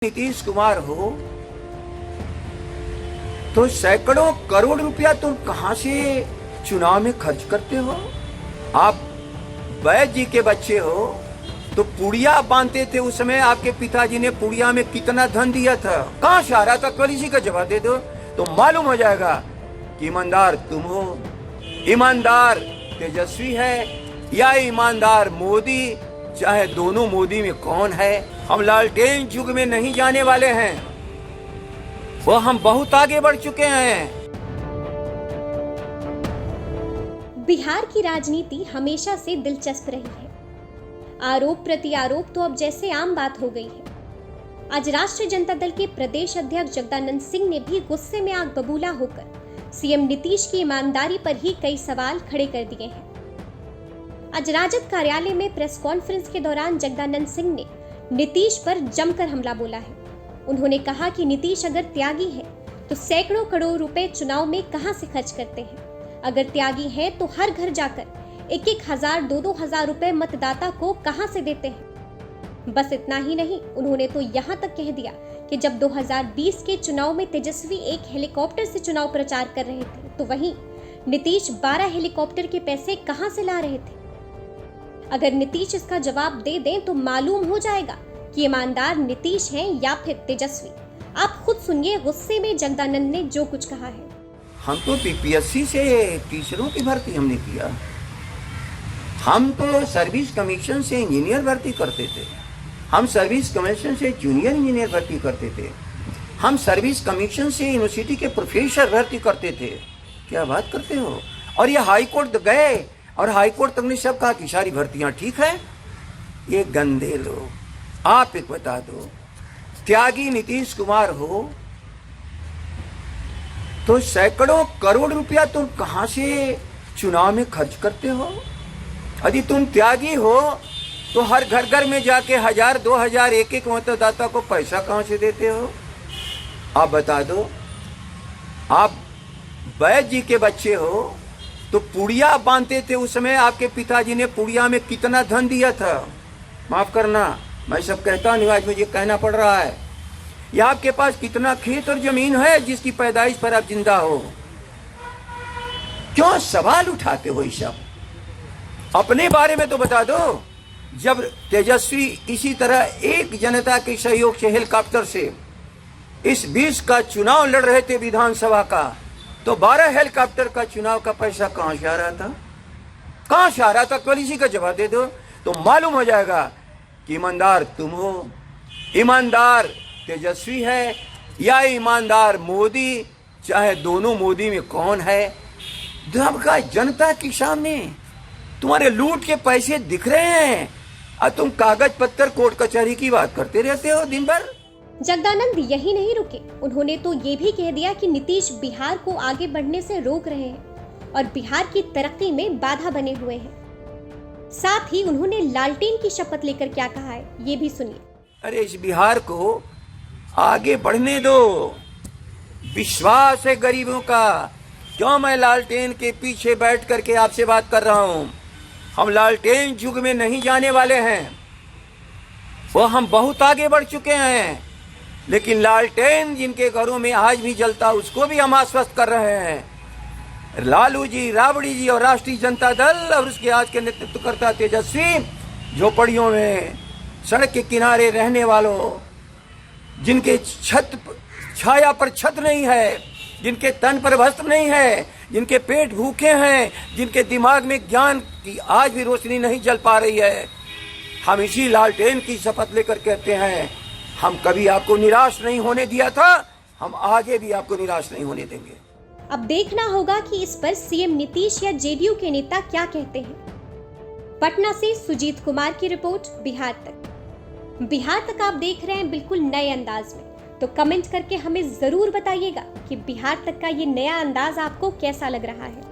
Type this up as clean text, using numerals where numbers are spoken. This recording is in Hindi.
नीतीश कुमार हो तो सैकड़ों करोड़ रुपया तुम कहां से चुनाव में खर्च करते हो। आप वैद्य जी के बच्चे हो तो पुड़िया बांधते थे, उस समय आपके पिताजी ने पुड़िया में कितना धन दिया था, कहां से आ रहा था, केवल इसी का जवाब दे दो तो मालूम हो जाएगा कि ईमानदार तुम हो। ईमानदार तेजस्वी है या ईमानदार मोदी, चाहे दोनों मोदी में कौन है। हम लालटेन युग में नहीं जाने वाले हैं, वो हम बहुत आगे बढ़ चुके हैं। बिहार की राजनीति हमेशा से दिलचस्प रही है। आरोप प्रत्यारोप तो अब जैसे आम बात हो गई है। आज राष्ट्रीय जनता दल के प्रदेश अध्यक्ष जगदानंद सिंह ने भी गुस्से में आग बबूला होकर सीएम नीतीश की ईमानदारी पर ही कई सवाल खड़े कर दिए हैं। आज राजद कार्यालय में प्रेस कॉन्फ्रेंस के दौरान जगदानंद सिंह ने नीतीश पर जमकर हमला बोला है। उन्होंने कहा कि नीतीश अगर त्यागी है तो सैकड़ों करोड़ रुपए चुनाव में कहां से खर्च करते हैं। अगर त्यागी है तो हर घर जाकर 1,000 2,000 रुपए मतदाता को कहां से देते हैं। बस इतना ही नहीं, उन्होंने तो यहां तक कह दिया कि जब 2020 के चुनाव में तेजस्वी एक हेलीकॉप्टर से चुनाव प्रचार कर रहे थे तो वहीं नीतीश 12 हेलीकॉप्टर के पैसे कहां से ला रहे थे। अगर नीतीश इसका जवाब दे दें तो मालूम हो जाएगा कि ईमानदार नीतीश हैं या फिर तेजस्वी। आप खुद सुनिए गुस्से में जगदानंद ने जो कुछ कहा है। हम तो पीपीएससी से टीचरों की भर्ती हमने किया, हम तो सर्विस कमीशन से इंजीनियर भर्ती करते थे, हम सर्विस कमीशन से जूनियर इंजीनियर भर्ती करते थे, हम सर्विस कमीशन से यूनिवर्सिटी के प्रोफेसर भर्ती करते थे। क्या बात करते हो। और ये हाई कोर्ट गए और हाई कोर्ट तक ने सब कहा कि सारी भर्तियां ठीक है। ये गंदे लोग। आप एक बता दो, त्यागी नीतीश कुमार हो तो सैकड़ों करोड़ रुपया तुम कहां से चुनाव में खर्च करते हो। यदि तुम त्यागी हो तो हर घर घर में जाके 1,000 2,000 एक मतदाता को पैसा कहां से देते हो। आप बता दो। आप वैद्य जी के बच्चे हो तो पुड़िया बांधते थे, उस समय आपके पिताजी ने पुड़िया में कितना धन दिया था। माफ करना, मैं सब कहता नहीं, आज मुझे कहना पड़ रहा है। या आपके पास कितना खेत और जमीन है जिसकी पैदाइश पर आप जिंदा हो। क्यों सवाल उठाते हो ये सब। अपने बारे में तो बता दो। जब तेजस्वी इसी तरह एक जनता के सहयोग से हेलीकॉप्टर से इस 20 का चुनाव लड़ रहे थे विधानसभा का, तो 12 हेलीकॉप्टर का चुनाव का पैसा कहां से आ रहा था, कहां से आ रहा था, केवल इसी का जवाब दे दो तो मालूम हो जाएगा कि ईमानदार तुम हो। ईमानदार तेजस्वी है या ईमानदार मोदी, चाहे दोनों मोदी में कौन है। सबका जनता के सामने तुम्हारे लूट के पैसे दिख रहे हैं और तुम कागज पत्थर कोर्ट कचहरी की बात करते रहते हो दिन भर। जगदानंद यही नहीं रुके, उन्होंने तो ये भी कह दिया कि नीतीश बिहार को आगे बढ़ने से रोक रहे हैं और बिहार की तरक्की में बाधा बने हुए हैं। साथ ही उन्होंने लालटेन की शपथ लेकर क्या कहा है, ये भी सुनिए। अरे इस बिहार को आगे बढ़ने दो, विश्वास है गरीबों का। क्यों मैं लालटेन के पीछे बैठ करके आपसे बात कर रहा हूं। हम लालटेन युग में नहीं जाने वाले हैं, वो हम बहुत आगे बढ़ चुके हैं। लेकिन लालटेन जिनके घरों में आज भी जलता, उसको भी हम आश्वस्त कर रहे हैं। लालू जी, राबड़ी जी और राष्ट्रीय जनता दल और उसके आज के नेतृत्वकर्ता तेजस्वी, झोपड़ियों में, सड़क के किनारे रहने वालों, जिनके छाया पर छत नहीं है, जिनके तन पर वस्त्र नहीं है, जिनके पेट भूखे हैं, जिनके दिमाग में ज्ञान की आज भी रोशनी नहीं जल पा रही है, हम इसी लालटेन की शपथ लेकर कहते हैं, हम कभी आपको निराश नहीं होने दिया था, हम आगे भी आपको निराश नहीं होने देंगे। अब देखना होगा कि इस पर सीएम नीतीश या जेडीयू के नेता क्या कहते हैं। पटना से सुजीत कुमार की रिपोर्ट, बिहार तक। बिहार तक आप देख रहे हैं बिल्कुल नए अंदाज में, तो कमेंट करके हमें जरूर बताइएगा कि बिहार तक का ये नया अंदाज आपको कैसा लग रहा है।